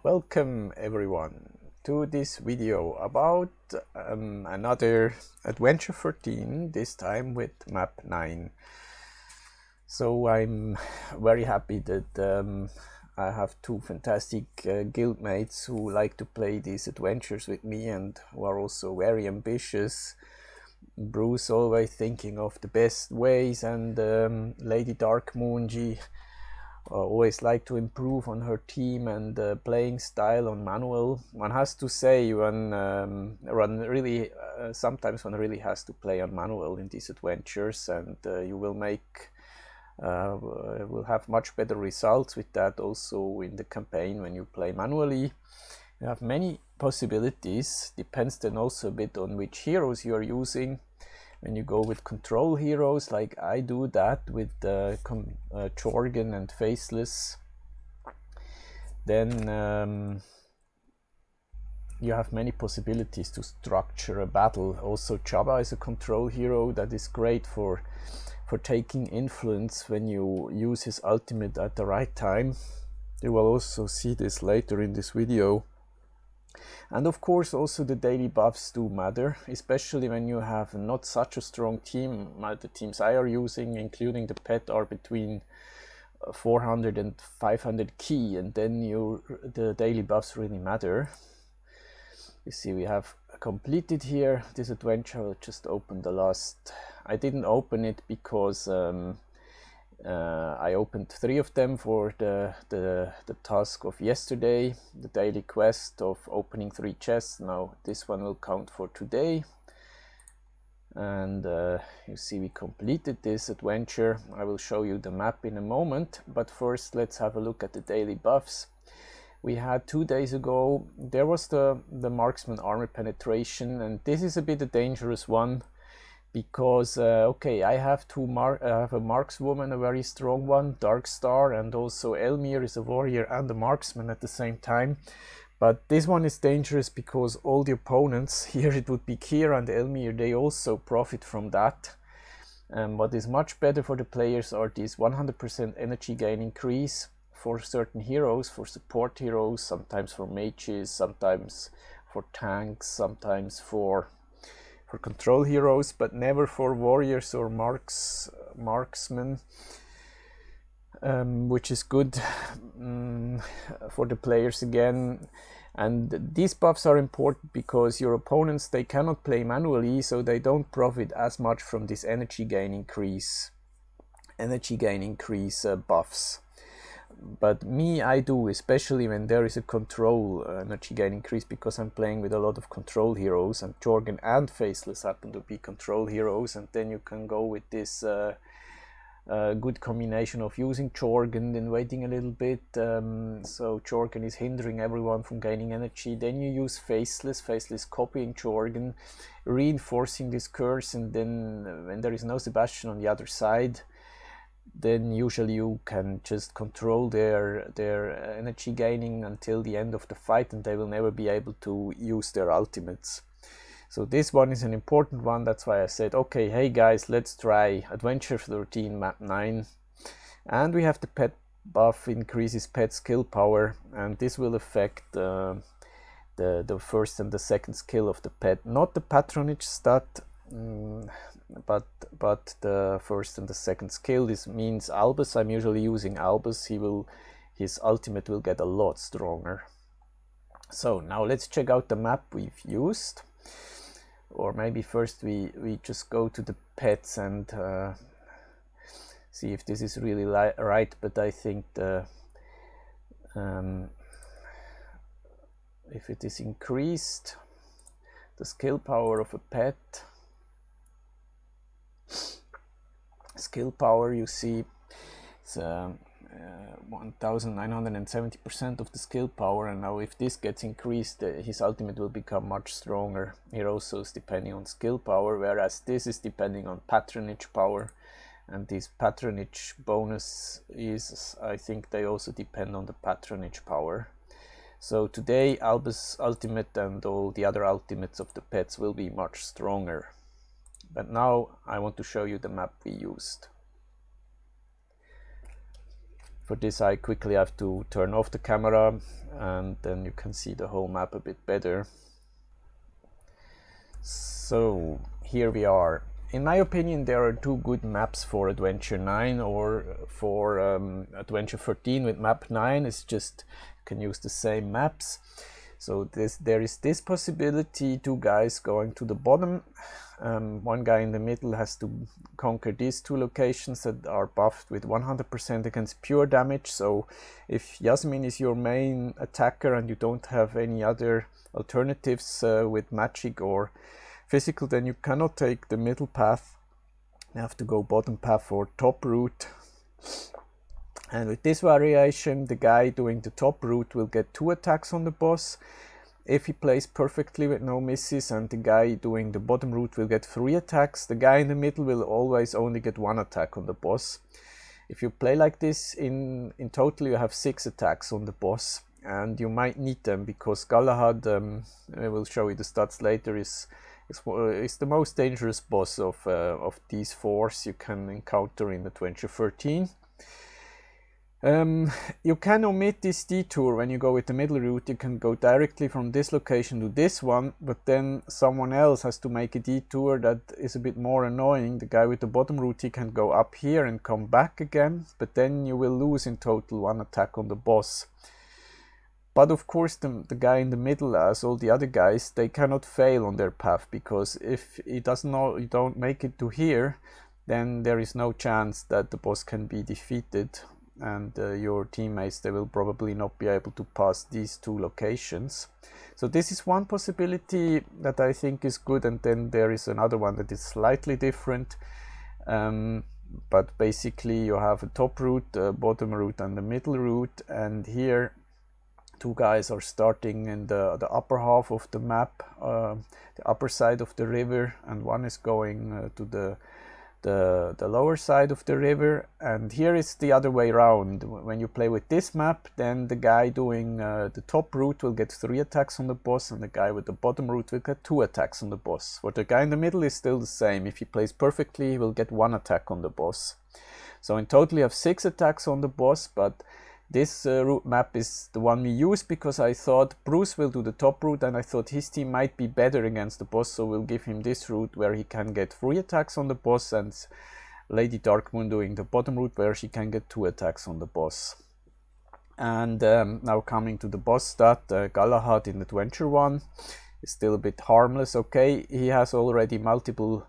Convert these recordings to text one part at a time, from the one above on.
Welcome everyone to this video about another Adventure 13, this time with map 9. So I'm very happy that I have two fantastic guildmates who like to play these adventures with me and who are also very ambitious. Bruce always thinking of the best ways, and Lady Darkmoon always like to improve on her team and playing style on manual. One has to say sometimes one really has to play on manual in these adventures, and you will have much better results with that also in the campaign when you play manually. You have many possibilities, depends then also a bit on which heroes you are using. When you go with control heroes, like I do that with Jorgen and Faceless, then you have many possibilities to structure a battle. Also Jabba is a control hero that is great for taking influence when you use his ultimate at the right time. You will also see this later in this video. And of course also the daily buffs do matter, especially when you have not such a strong team. The teams I are using, including the pet, are between 400 and 500 key, and then the daily buffs really matter. You see we have completed here this adventure. I'll just open the last. I didn't open it because I opened 3 of them for the task of yesterday, the daily quest of opening 3 chests. Now this one will count for today, and you see we completed this adventure. I will show you the map in a moment, but first let's have a look at the daily buffs. We had 2 days ago, there was the marksman armor penetration, and this is a bit a dangerous one. Because okay, I have a markswoman, a very strong one, Darkstar, and also Elmir is a warrior and a marksman at the same time. But this one is dangerous because all the opponents, here it would be Kira and Elmir, they also profit from that. What is much better for the players are these 100% energy gain increase for certain heroes, for support heroes, sometimes for mages, sometimes for tanks, sometimes for control heroes, but never for warriors or marksmen, which is good for the players again. And these buffs are important because your opponents, they cannot play manually, so they don't profit as much from this energy gain increase buffs. But me, I do, especially when there is a control energy gain increase, because I'm playing with a lot of control heroes, and Jorgen and Faceless happen to be control heroes, and then you can go with this good combination of using Jorgen, then waiting a little bit, so Jorgen is hindering everyone from gaining energy. Then you use Faceless copying Jorgen, reinforcing this curse, and then when there is no Sebastian on the other side, then usually you can just control their energy gaining until the end of the fight, and they will never be able to use their ultimates. So this one is an important one. That's why I said, okay, hey guys, let's try Adventure 13 map 9. And we have the pet buff, increases pet skill power, and this will affect the first and the second skill of the pet, not the patronage stat, but the first and the second skill. This means Albus. I'm usually using Albus. His ultimate will get a lot stronger. So now let's check out the map we've used, or maybe first we just go to the pets and see if this is really right. But I think if it is increased, the skill power of a pet, skill power, you see it's 1970% of the skill power, and now if this gets increased, his ultimate will become much stronger. Here also is depending on skill power, whereas this is depending on patronage power, and this patronage bonus is, I think they also depend on the patronage power. So today Albus' ultimate and all the other ultimates of the pets will be much stronger. But now I want to show you the map we used. For this I quickly have to turn off the camera, and then you can see the whole map a bit better. So here we are. In my opinion, there are two good maps for Adventure 9 or for Adventure 13 with map 9. It's just you can use the same maps. So there is this possibility, two guys going to the bottom. One guy in the middle has to conquer these two locations that are buffed with 100% against pure damage. So if Yasmin is your main attacker and you don't have any other alternatives with magic or physical, then you cannot take the middle path. You have to go bottom path or top route. And with this variation, the guy doing the top route will get 2 attacks on the boss if he plays perfectly with no misses, and the guy doing the bottom route will get 3 attacks. The guy in the middle will always only get 1 attack on the boss. If you play like this, in total you have 6 attacks on the boss, and you might need them because Galahad, I will show you the stats later, is the most dangerous boss of these 4 you can encounter in Adventure 13. You can omit this detour when you go with the middle route. You can go directly from this location to this one, but then someone else has to make a detour that is a bit more annoying. The guy with the bottom route, he can go up here and come back again, but then you will lose in total 1 attack on the boss. But of course the guy in the middle, as all the other guys, they cannot fail on their path, because if you don't make it to here, then there is no chance that the boss can be defeated, and your teammates, they will probably not be able to pass these 2 locations. So this is one possibility that I think is good, and then there is another one that is slightly different. But basically you have a top route, a bottom route and the middle route, and here 2 guys are starting in the upper half of the map, the upper side of the river, and one is going to the lower side of the river. And here is the other way around. When you play with this map, then the guy doing the top route will get 3 attacks on the boss, and the guy with the bottom route will get 2 attacks on the boss. For the guy in the middle is still the same. If he plays perfectly, he will get 1 attack on the boss. So in total you have 6 attacks on the boss, but this route map is the one we use because I thought Bruce will do the top route, and I thought his team might be better against the boss, so we'll give him this route where he can get 3 attacks on the boss, and Lady Darkmoon doing the bottom route where she can get 2 attacks on the boss. And now coming to the boss stat, Galahad in Adventure 1 is still a bit harmless. Okay, he has already multiple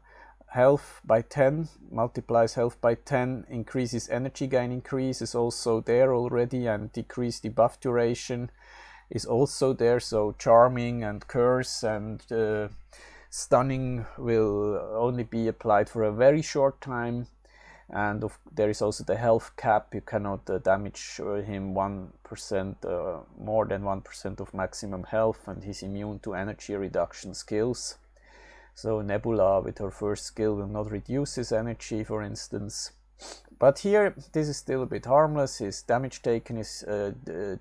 health by 10, multiplies health by 10, increases energy gain increase is also there already, and decrease debuff duration is also there. So charming and curse and stunning will only be applied for a very short time, and there is also the health cap. You cannot damage him 1%, more than 1% of maximum health, and he's immune to energy reduction skills. So Nebula with her first skill will not reduce his energy, for instance. But here this is still a bit harmless. His damage taken is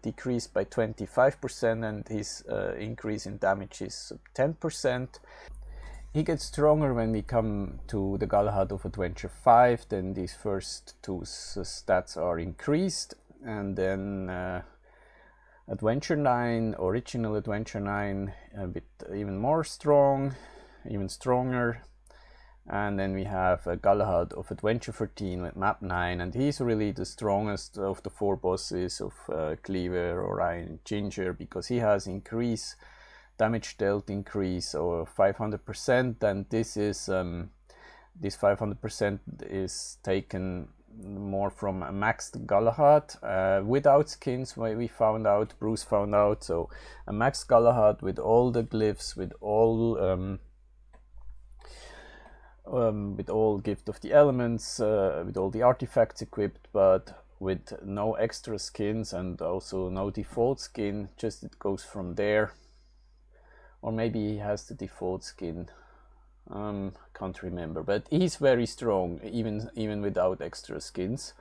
decreased by 25%, and his increase in damage is 10%. He gets stronger when we come to the Galahad of Adventure 5. Then these first 2 stats are increased, and then Adventure 9, original Adventure 9, a bit even more strong, even stronger. And then we have Galahad of Adventure 13 with map 9, and he's really the strongest of the 4 bosses of Cleaver, Orion, Ginger, because he has increase, damage dealt increase or 500%, and this is this 500% is taken more from a maxed Galahad without skins. We found out, Bruce found out. So a maxed Galahad with all the glyphs, with all Gift of the Elements, with all the artifacts equipped, but with no extra skins and also no default skin, just it goes from there. Or maybe he has the default skin, can't remember, but he's very strong even without extra skins.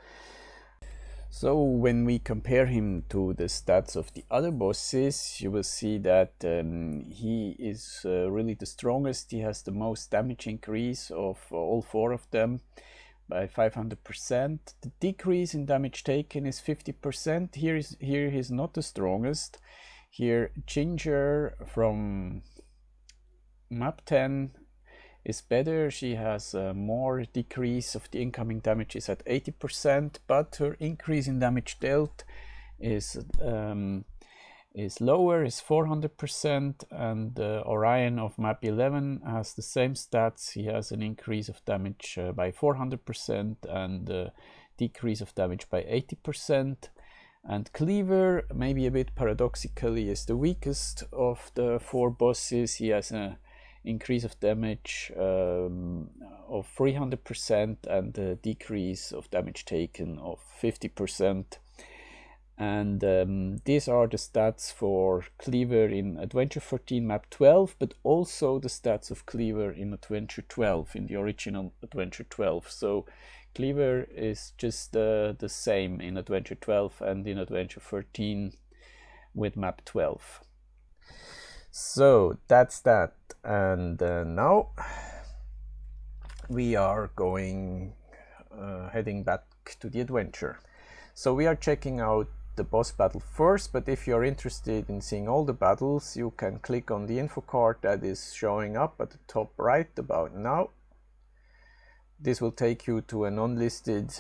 So when we compare him to the stats of the other bosses, you will see that he is really the strongest. He has the most damage increase of all 4 of them, by 500%. The decrease in damage taken is 50%. Here he's not the strongest. Here Ginger from map 10 is better. She has more decrease of the incoming damage is at 80%, but her increase in damage dealt is lower, is 400%, and Orion of map 11 has the same stats. He has an increase of damage by 400% and decrease of damage by 80%. And Cleaver, maybe a bit paradoxically, is the weakest of the 4 bosses. He has an increase of damage of 300% and a decrease of damage taken of 50%. And these are the stats for Cleaver in Adventure 14 map 12, but also the stats of Cleaver in Adventure 12, in the original Adventure 12. So Cleaver is just the same in Adventure 12 and in Adventure 13 with map 12. So that's that. And now we are going heading back to the adventure. So we are checking out the boss battle first, but if you're interested in seeing all the battles, you can click on the info card that is showing up at the top right about now. This will take you to an unlisted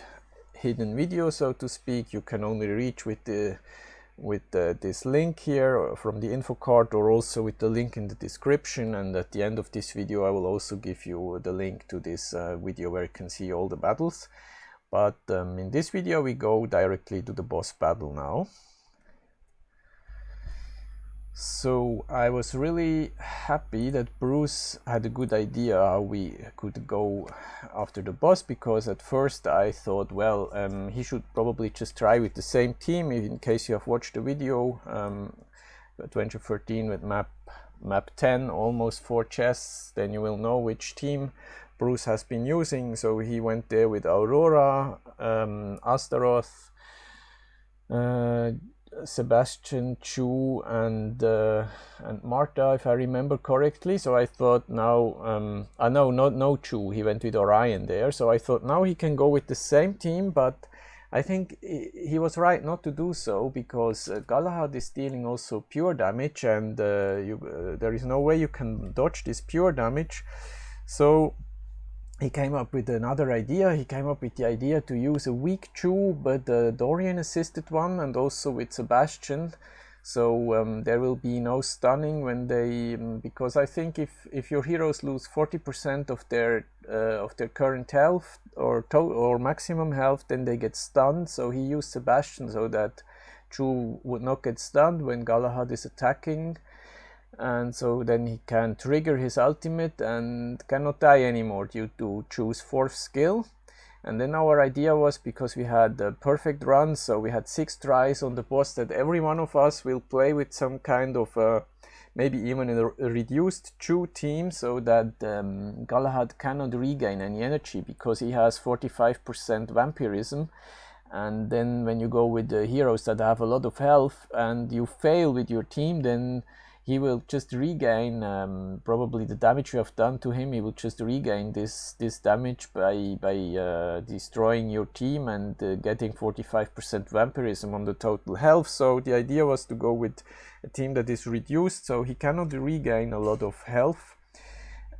hidden video, so to speak. You can only reach with this link here from the info card, or also with the link in the description, and at the end of this video I will also give you the link to this video where you can see all the battles. But in this video we go directly to the boss battle now. So I was really happy that Bruce had a good idea how we could go after the boss, because at first I thought, well, he should probably just try with the same team. In case you have watched the video, Adventure 13 with map 10, almost 4 chests, then you will know which team Bruce has been using. So he went there with Aurora, Astaroth, Sebastian, Chu, and Marta, if I remember correctly. So I thought now, no Chu, he went with Orion there. So I thought now he can go with the same team, but I think he was right not to do so, because Galahad is dealing also pure damage, and there is no way you can dodge this pure damage. So he came up with another idea. He came up with the idea to use a weak Chu, but a Dorian assisted one, and also with Sebastian. So there will be no stunning when they, because I think if your heroes lose 40% of their current health or maximum health, then they get stunned. So he used Sebastian so that Chu would not get stunned when Galahad is attacking. And so then he can trigger his ultimate and cannot die anymore due to Chu's 4th skill. And then our idea was, because we had a perfect run, so we had 6 tries on the boss, that every one of us will play with some kind of maybe even a reduced Chu team, so that Galahad cannot regain any energy, because he has 45% vampirism. And then when you go with the heroes that have a lot of health and you fail with your team, then he will just regain probably the damage you have done to him. He will just regain this damage by destroying your team and getting 45% vampirism on the total health. So the idea was to go with a team that is reduced, so he cannot regain a lot of health.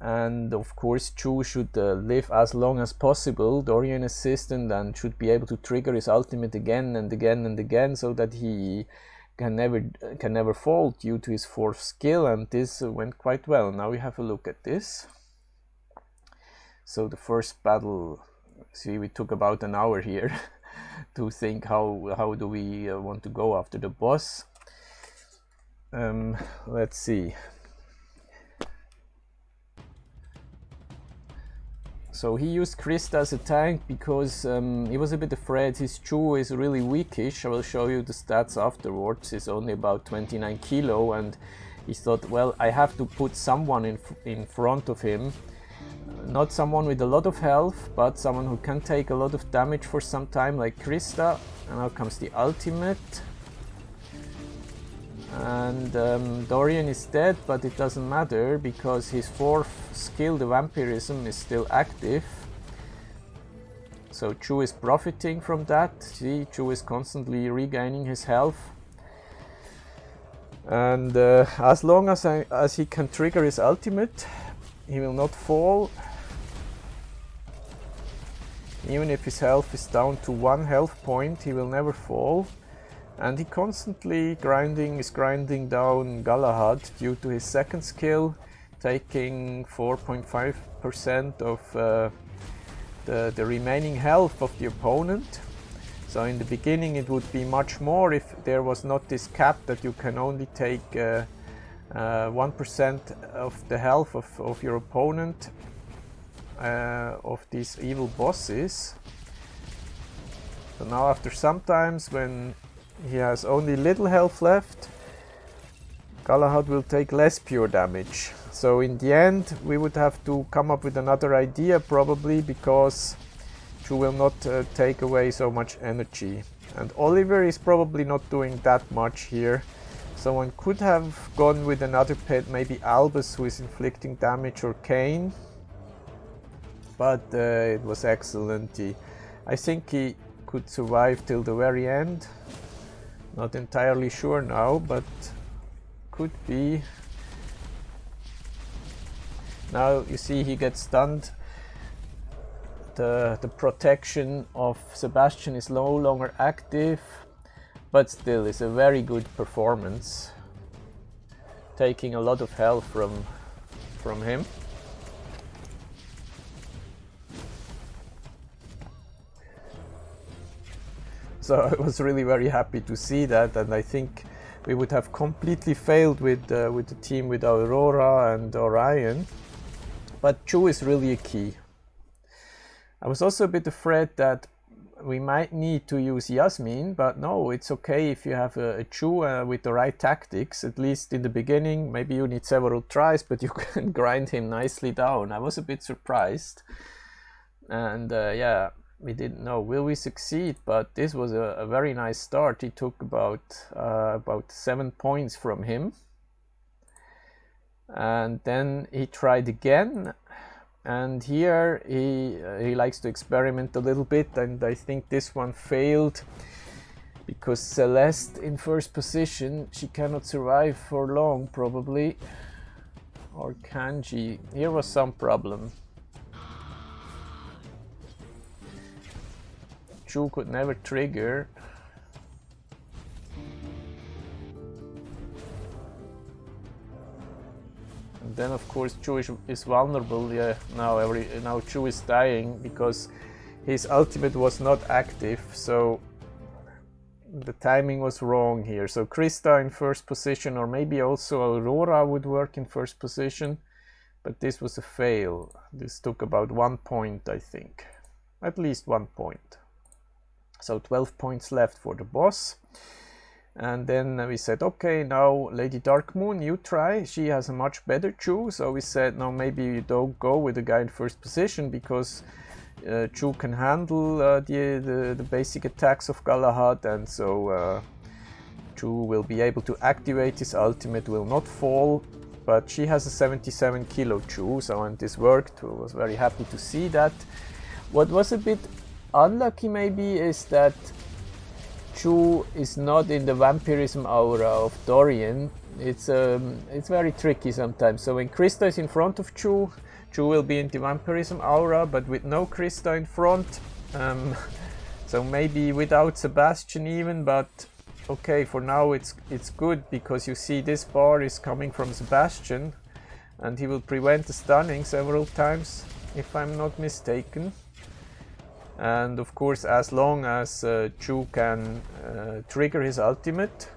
And of course Chu should live as long as possible, Dorian assistant, and should be able to trigger his ultimate again and again and again, so that he can never fall due to his 4th skill. And this went quite well. Now we have a look at this. So the first battle, see, we took about an hour here to think how do we want to go after the boss. Let's see. So he used Krista as a tank because he was a bit afraid his Chu is really weakish. I will show you the stats afterwards. He's only about 29 kilo, and he thought, well, I have to put someone in front of him. Not someone with a lot of health, but someone who can take a lot of damage for some time, like Krista. And now comes the ultimate. And Dorian is dead, but it doesn't matter, because his 4th skill, the vampirism, is still active. So Chu is profiting from that. See, Chu is constantly regaining his health. And as long as he can trigger his ultimate, he will not fall. Even if his health is down to 1 health point, he will never fall. And he constantly is grinding down Galahad due to his second skill, taking 4.5% of the remaining health of the opponent. So in the beginning it would be much more if there was not this cap that you can only take 1% of the health of your opponent of these evil bosses. So now after sometimes when he has only little health left, Galahad will take less pure damage. So in the end we would have to come up with another idea probably, because Chu will not take away so much energy. And Oliver is probably not doing that much here. So one could have gone with another pet, maybe Albus, who is inflicting damage, or Cain. But it was excellent. I think he could survive till the very end. Not entirely sure now, but could be. Now you see he gets stunned. The protection of Sebastian is no longer active, but still is a very good performance, taking a lot of health from him. So I was really very happy to see that, and I think we would have completely failed with the team with Aurora and Orion. But Chu is really a key. I was also a bit afraid that we might need to use Yasmin, but no, it's okay if you have a Chu with the right tactics, at least in the beginning. Maybe you need several tries, but you can grind him nicely down. I was a bit surprised. And yeah, we didn't know, will we succeed? But this was a very nice start. He took about 7 points from him. And then he tried again. And here he likes to experiment a little bit, and I think this one failed because Celeste in first position, she cannot survive for long probably. Or can she? Here was some problem. Chu could never trigger. And then of course Chu is vulnerable. Yeah, now Chu is dying because his ultimate was not active, so the timing was wrong here. So Krista in first position, or maybe also Aurora would work in first position, but this was a fail. This took about 1 point, I think, at least 1 point. So 12 points left for the boss. And then we said, okay, now Lady Darkmoon, you try. She has a much better Chu. So we said, no, maybe you don't go with the guy in first position, because Chu can handle the basic attacks of Galahad, and so Chu will be able to activate his ultimate, will not fall. But she has a 77 kilo Chu, so and this worked. I was very happy to see that. What was a bit unlucky maybe is that Chu is not in the vampirism aura of Dorian. It's very tricky sometimes. So when Krista is in front of Chu, Chu will be in the vampirism aura, but with no Krista in front. So maybe without Sebastian even, but okay, for now it's good, because you see this bar is coming from Sebastian, and he will prevent the stunning several times, if I'm not mistaken. And of course, as long as Chu can trigger his ultimate,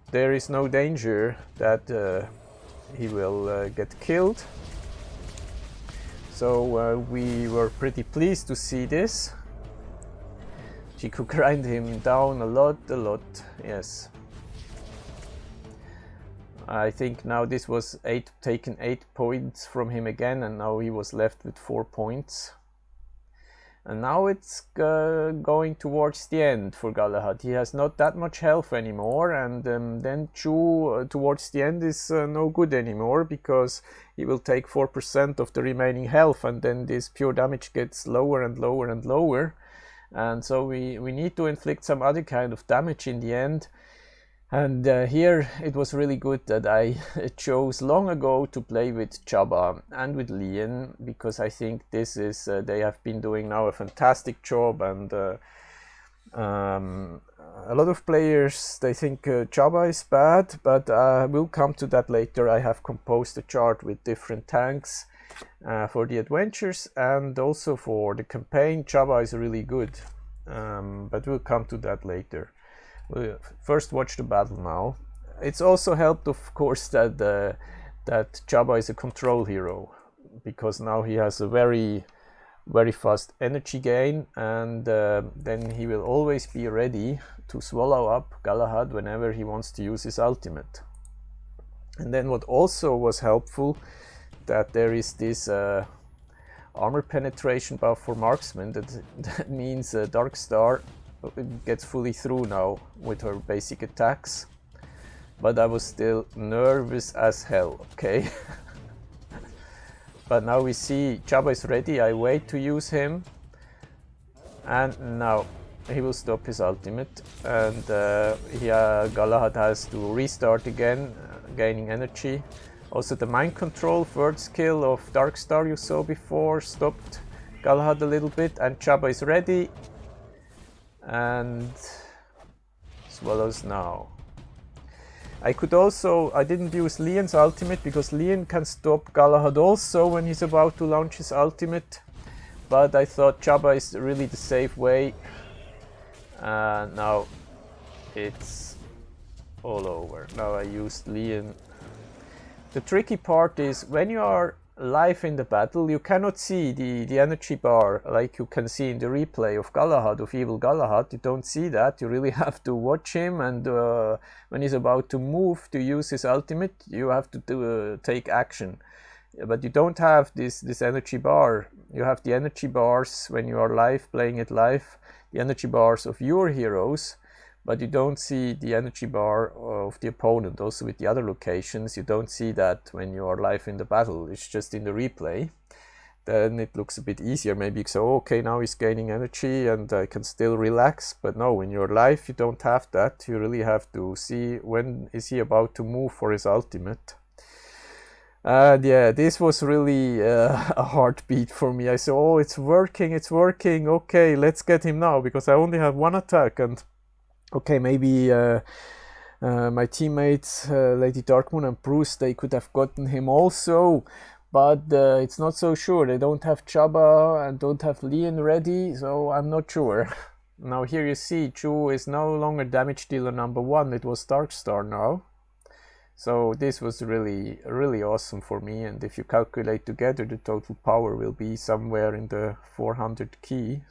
there is no danger that he will get killed. So we were pretty pleased to see this. She could grind him down a lot, yes. I think now this was taken 8 points from him again, and now he was left with 4 points. And now it's going towards the end for Galahad. He has not that much health anymore, and then Chu towards the end is no good anymore, because he will take 4% of the remaining health, and then this pure damage gets lower and lower and lower. and so we need to inflict some other kind of damage in the end. And here it was really good that I chose long ago to play with Jabba and with Lian, because I think this is they have been doing now a fantastic job, and a lot of players, they think Jabba is bad, but we'll come to that later. I have composed a chart with different tanks for the adventures and also for the campaign. Jabba is really good, but we'll come to that later. We'll first watch the battle now. It's also helped, of course, that that Jabba is a control hero, because now he has a very fast energy gain, and then he will always be ready to swallow up Galahad whenever he wants to use his ultimate. And then what also was helpful, that there is this armor penetration buff for marksman. That means Dark Star gets fully through now with her basic attacks, but I was still nervous as hell, okay? But now we see Jabba is ready. I wait to use him, and now he will stop his ultimate, and Galahad has to restart again, gaining energy. Also the mind control third skill of Dark Star you saw before stopped Galahad a little bit, and Jabba is ready and swallows now. I didn't use Lian's ultimate, because Lian can stop Galahad also when he's about to launch his ultimate, but I thought Jabba is really the safe way. Now it's all over. Now I used Lian. The tricky part is when you are live in the battle, you cannot see the energy bar like you can see in the replay of Galahad, of Evil Galahad. You don't see that. You really have to watch him, and when he's about to move to use his ultimate, you have to take action. But you don't have this energy bar. You have the energy bars when you are live, playing it live, the energy bars of your heroes, but you don't see the energy bar of the opponent. Also with the other locations, you don't see that when you are live in the battle. It's just in the replay. Then it looks a bit easier. Maybe so, okay, now he's gaining energy and I can still relax. But no, when you're live, you don't have that. You really have to see when is he about to move for his ultimate. Yeah, this was really a heartbeat for me. I said, oh, it's working, okay, let's get him now, because I only have one attack, and okay, maybe my teammates, Lady Darkmoon and Bruce, they could have gotten him also, but it's not so sure. They don't have Jabba and don't have Lian ready, so I'm not sure. Now here you see, Chu is no longer damage dealer number 1, it was Dark Star now. So this was really awesome for me, and if you calculate together, the total power will be somewhere in the 400 key,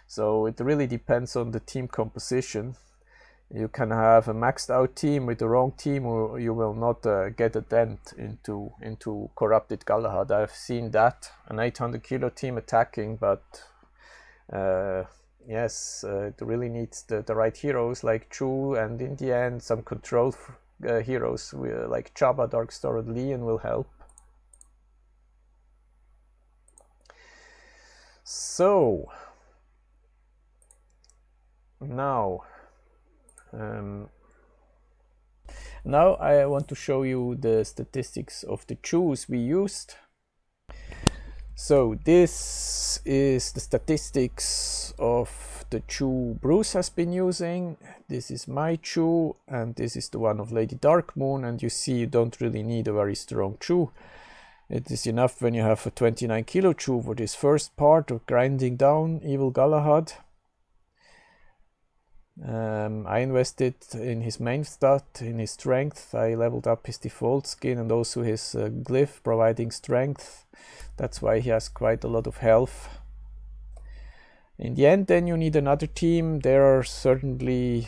So it really depends on the team composition. You can have a maxed out team with the wrong team, or you will not get a dent into corrupted Galahad. I've seen that, an 800 kilo team attacking, but yes, it really needs the right heroes like Chu, and in the end some control heroes like Jabba, Darkstar and Lian will help. So now I want to show you the statistics of the Chus we used. So this is the statistics of the Chu Bruce has been using. This is my Chu, and this is the one of Lady Darkmoon, and you see you don't really need a very strong Chu. It is enough when you have a 29 kilo Chu for this first part of grinding down Evil Galahad. I invested in his main stat, in his strength. I leveled up his default skin and also his glyph providing strength. That's why he has quite a lot of health. In the end, then you need another team. There are certainly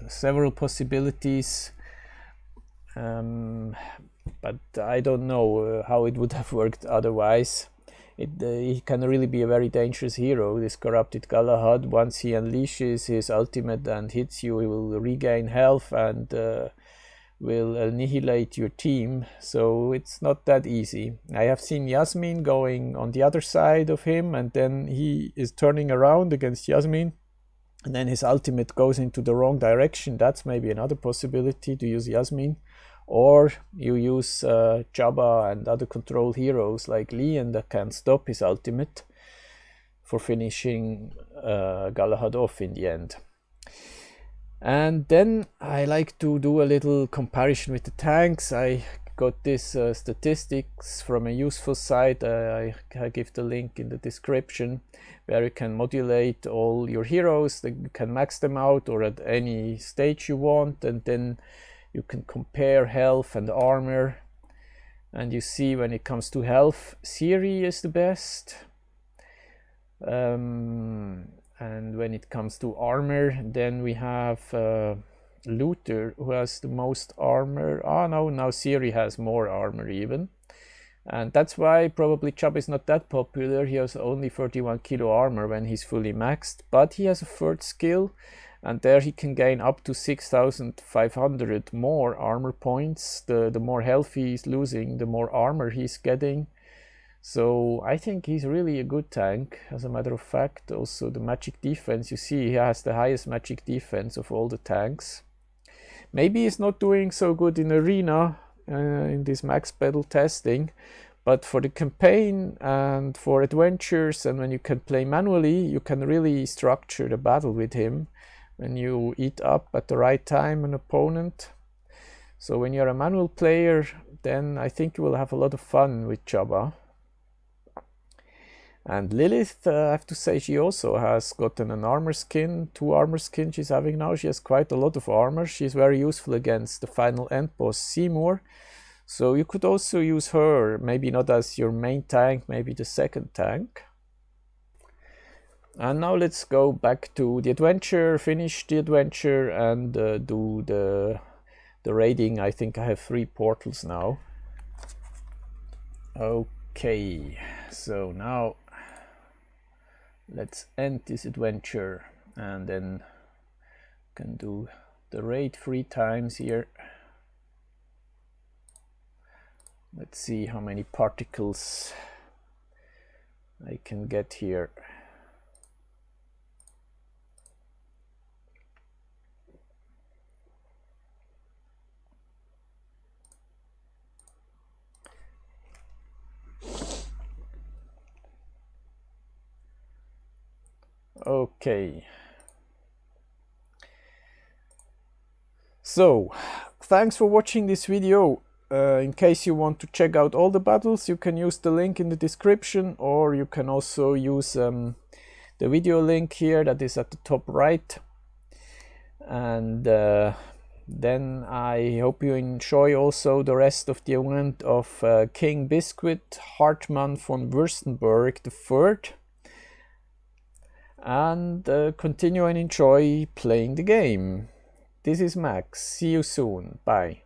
several possibilities, but I don't know how it would have worked otherwise. He can really be a very dangerous hero, this corrupted Galahad. Once he unleashes his ultimate and hits you, he will regain health, and will annihilate your team, so it's not that easy. I have seen Yasmin going on the other side of him, and then he is turning around against Yasmin, and then his ultimate goes into the wrong direction. That's maybe another possibility, to use Yasmin. Or you use Jabba and other control heroes like Lian that can stop his ultimate for finishing Galahad off in the end. And then I like to do a little comparison with the tanks. I got this statistics from a useful site. I give the link in the description, where you can modulate all your heroes. You can max them out or at any stage you want, and then you can compare health and armor. And you see, when it comes to health, Ciri is the best. And when it comes to armor, then we have Luther, who has the most armor. Oh no, now Ciri has more armor even. And that's why probably Jabba is not that popular. He has only 31 kilo armor when he's fully maxed. But he has a third skill, and there he can gain up to 6,500 more armor points. The more health he's losing, the more armor he's getting. So I think he's really a good tank, as a matter of fact. Also the magic defense, you see he has the highest magic defense of all the tanks. Maybe he's not doing so good in arena in this max battle testing, but for the campaign and for adventures, and when you can play manually, you can really structure the battle with him when you eat up at the right time an opponent. So when you're a manual player, then I think you will have a lot of fun with Jabba. And Lilith, I have to say, she also has gotten an armor skin, 2 armor skins she's having now. She has quite a lot of armor. She's very useful against the final end boss Seymour. So you could also use her, maybe not as your main tank, maybe the second tank. And now let's go back to the adventure, finish the adventure, and do the raiding. I think I have 3 portals now. Okay, so now let's end this adventure, and then can do the raid 3 times here. Let's see how many particles I can get here. Okay, so thanks for watching this video. In case you want to check out all the battles, you can use the link in the description, or you can also use the video link here that is at the top right. And then I hope you enjoy also the rest of the event of King Biscuit Hartmann von Württemberg III. And continue and enjoy playing the game. This is Max. See you soon. Bye.